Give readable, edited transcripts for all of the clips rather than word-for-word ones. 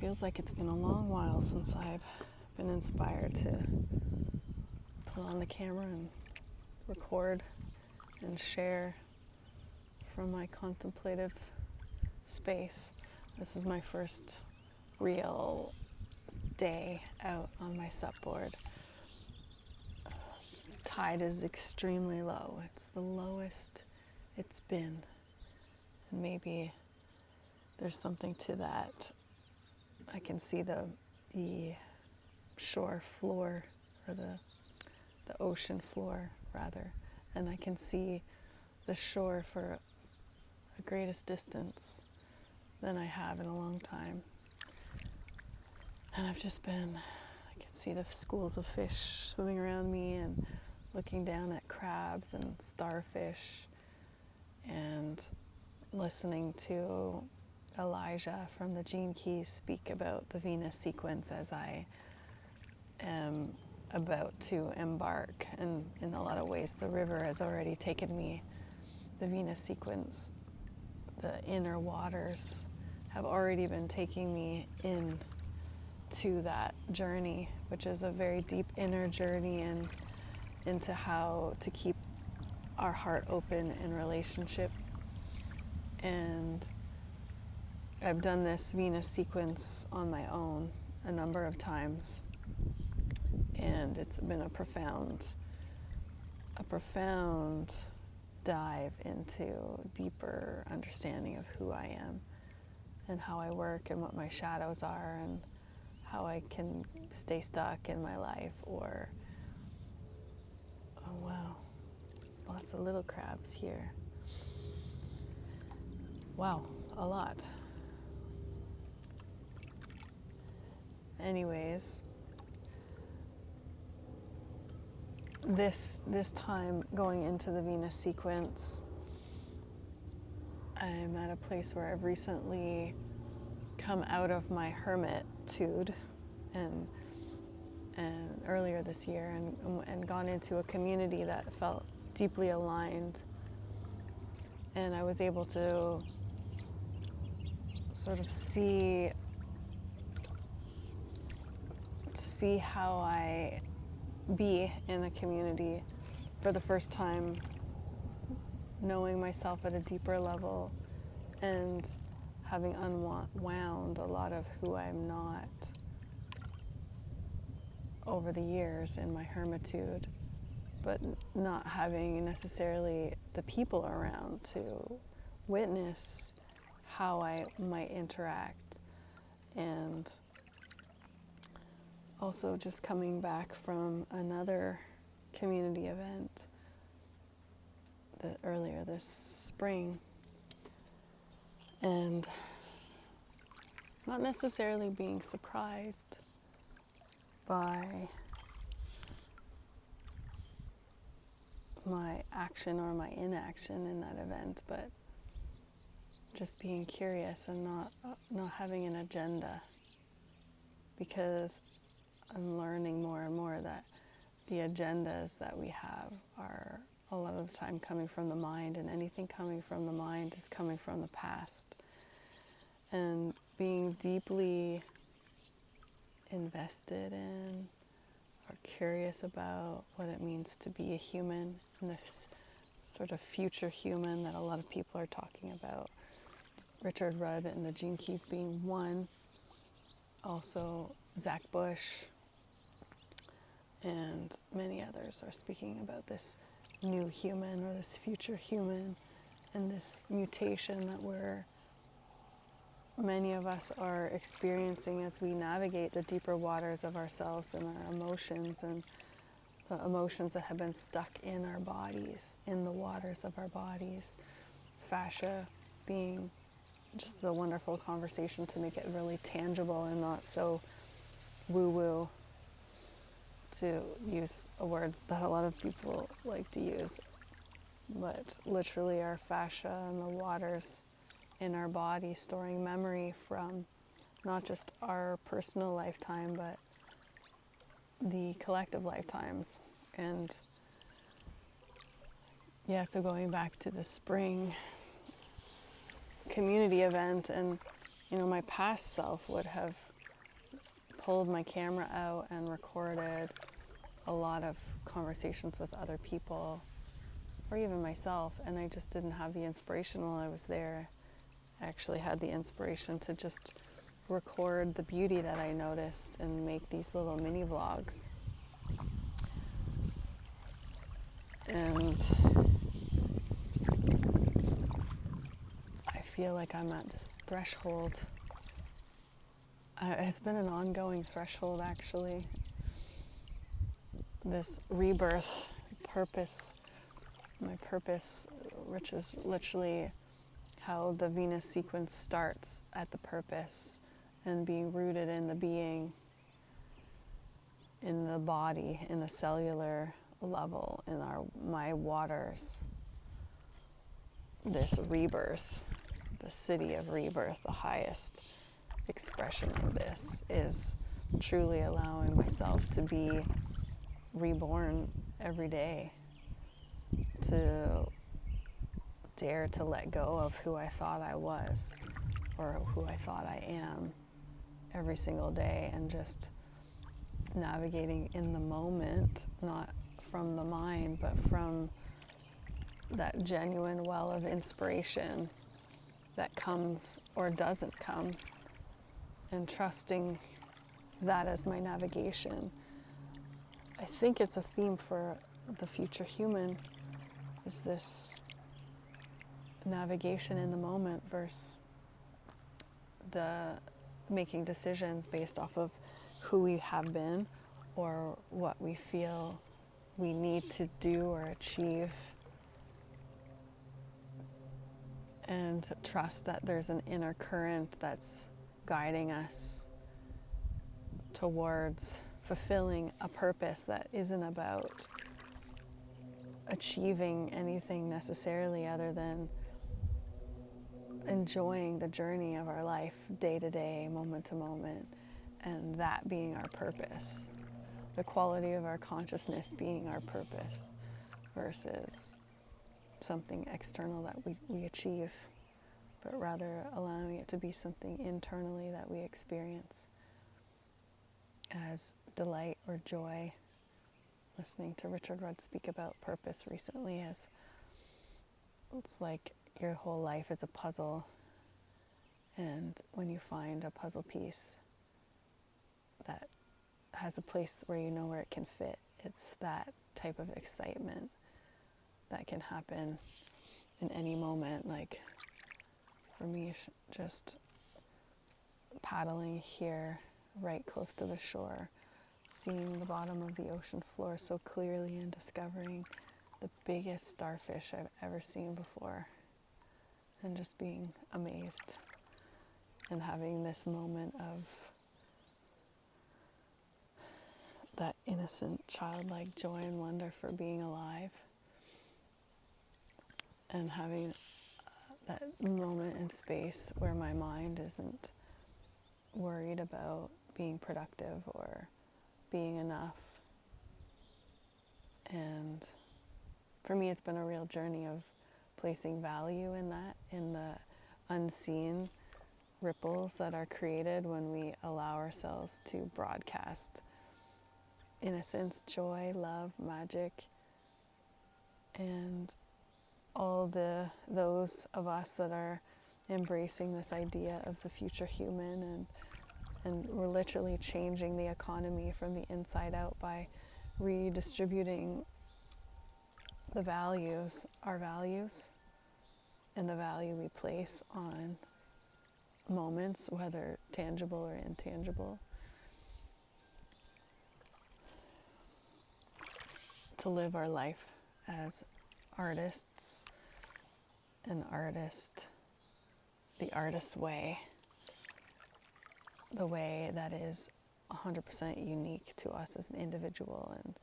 Feels like it's been a long while since I've been inspired to put on the camera and record and share from my contemplative space. This is my first real day out on my supboard. Tide is extremely low. It's the lowest it's been. And maybe there's something to that. I can see the shore floor, or the ocean floor rather, and I can see the shore for a greatest distance than I have in a long time. And I can see the schools of fish swimming around me and looking down at crabs and starfish and listening to Elijah from the Gene Keys speak about the Venus sequence as I am about to embark. And in a lot of ways, the river has already taken me. The Venus sequence, the inner waters have already been taking me in to that journey, which is a very deep inner journey and into how to keep our heart open in relationship. And I've done this Venus sequence on my own a number of times, and it's been a profound dive into deeper understanding of who I am and how I work and what my shadows are and how I can stay stuck in my life, or, oh wow, lots of little crabs here. Wow, a lot. Anyways, this time going into the Venus sequence, I'm at a place where I've recently come out of my hermitude and earlier this year and gone into a community that felt deeply aligned, and I was able to sort of see how I be in a community for the first time, knowing myself at a deeper level and having unwound a lot of who I'm not over the years in my hermitude, but not having necessarily the people around to witness how I might interact. And also just coming back from another community event earlier this spring, and not necessarily being surprised by my action or my inaction in that event, but just being curious and not having an agenda, because I'm learning more and more that the agendas that we have are a lot of the time coming from the mind, and anything coming from the mind is coming from the past. And being deeply invested in or curious about what it means to be a human, and this sort of future human that a lot of people are talking about. Richard Rudd and the Gene Keys being one. Also Zach Bush and many others are speaking about this new human or this future human, and this mutation that many of us are experiencing as we navigate the deeper waters of ourselves and our emotions, and the emotions that have been stuck in our bodies, in the waters of our bodies. Fascia being just a wonderful conversation to make it really tangible and not so woo-woo, to use a word that a lot of people like to use, but literally our fascia and the waters in our body storing memory from not just our personal lifetime, but the collective lifetimes. And yeah, so going back to the spring community event, and my past self would have pulled my camera out and recorded a lot of conversations with other people, or even myself, and I just didn't have the inspiration while I was there. I actually had the inspiration to just record the beauty that I noticed and make these little mini vlogs. And I feel like I'm at this threshold. It's been an ongoing threshold, actually. This rebirth purpose, my purpose, which is literally how the Venus sequence starts at the purpose and being rooted in the being, in the body, in the cellular level, in my waters. This rebirth, the city of rebirth, the highest expression of this is truly allowing myself to be reborn every day, to dare to let go of who I thought I was or who I thought I am every single day, and just navigating in the moment, not from the mind, but from that genuine well of inspiration that comes or doesn't come, and trusting that as my navigation. I think it's a theme for the future human, is this navigation in the moment versus the making decisions based off of who we have been or what we feel we need to do or achieve, and trust that there's an inner current that's guiding us towards fulfilling a purpose that isn't about achieving anything necessarily, other than enjoying the journey of our life day to day, moment to moment, and that being our purpose. The quality of our consciousness being our purpose versus something external that we achieve, but rather allowing it to be something internally that we experience as delight or joy. Listening to Richard Rudd speak about purpose recently, as it's like your whole life is a puzzle, and when you find a puzzle piece that has a place where you know where it can fit, it's that type of excitement that can happen in any moment. Like for me, just paddling here right close to the shore, seeing the bottom of the ocean floor so clearly and discovering the biggest starfish I've ever seen before, and just being amazed and having this moment of that innocent childlike joy and wonder for being alive, and having that moment in space where my mind isn't worried about being productive or being enough. And for me, it's been a real journey of placing value in that, in the unseen ripples that are created when we allow ourselves to broadcast innocence, joy, love, magic, and all those of us that are embracing this idea of the future human, and we're literally changing the economy from the inside out by redistributing the values, our values, and the value we place on moments, whether tangible or intangible, to live our life as artists, an artist, the artist's way, the way that is 100% unique to us as an individual, and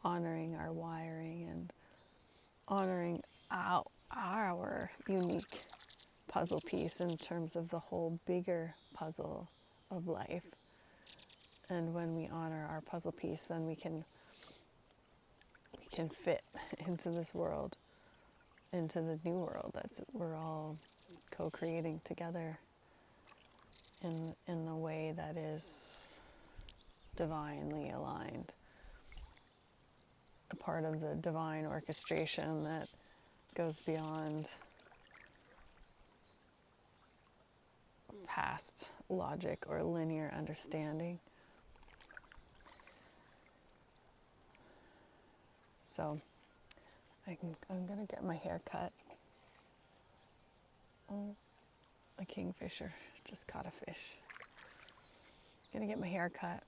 honoring our wiring and honoring our unique puzzle piece in terms of the whole bigger puzzle of life. And when we honor our puzzle piece, then we can fit into this world, into the new world that we're all co-creating together in the way that is divinely aligned, a part of the divine orchestration that goes beyond past logic or linear understanding. So I'm going to get my hair cut. Oh, a kingfisher just caught a fish. I'm going to get my hair cut.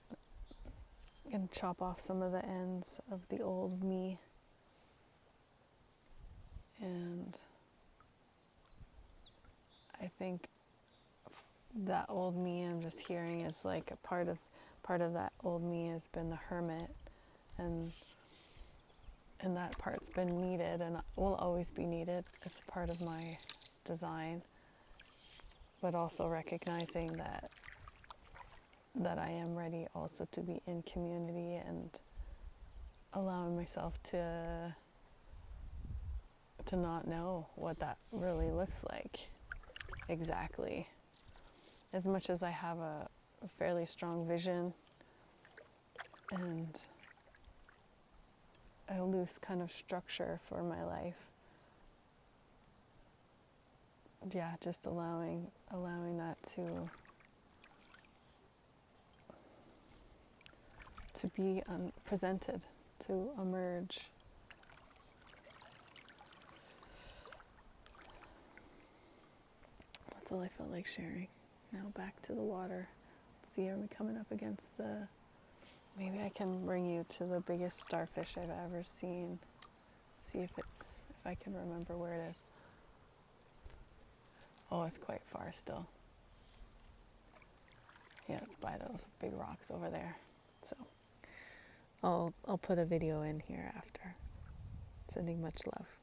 I'm going to chop off some of the ends of the old me. And I think that old me I'm just hearing is like a part of that old me has been the hermit, and that part's been needed and will always be needed. It's a part of my design, but also recognizing that I am ready also to be in community and allowing myself to not know what that really looks like exactly. As much as I have a fairly strong vision and a loose kind of structure for my life, yeah, just allowing that to be presented, to emerge. That's all I felt like sharing. Now back to the water. Let's see, are we coming up against maybe I can bring you to the biggest starfish I've ever seen. See if I can remember where it is. Oh, it's quite far still. Yeah, it's by those big rocks over there. So I'll put a video in here after. Sending much love.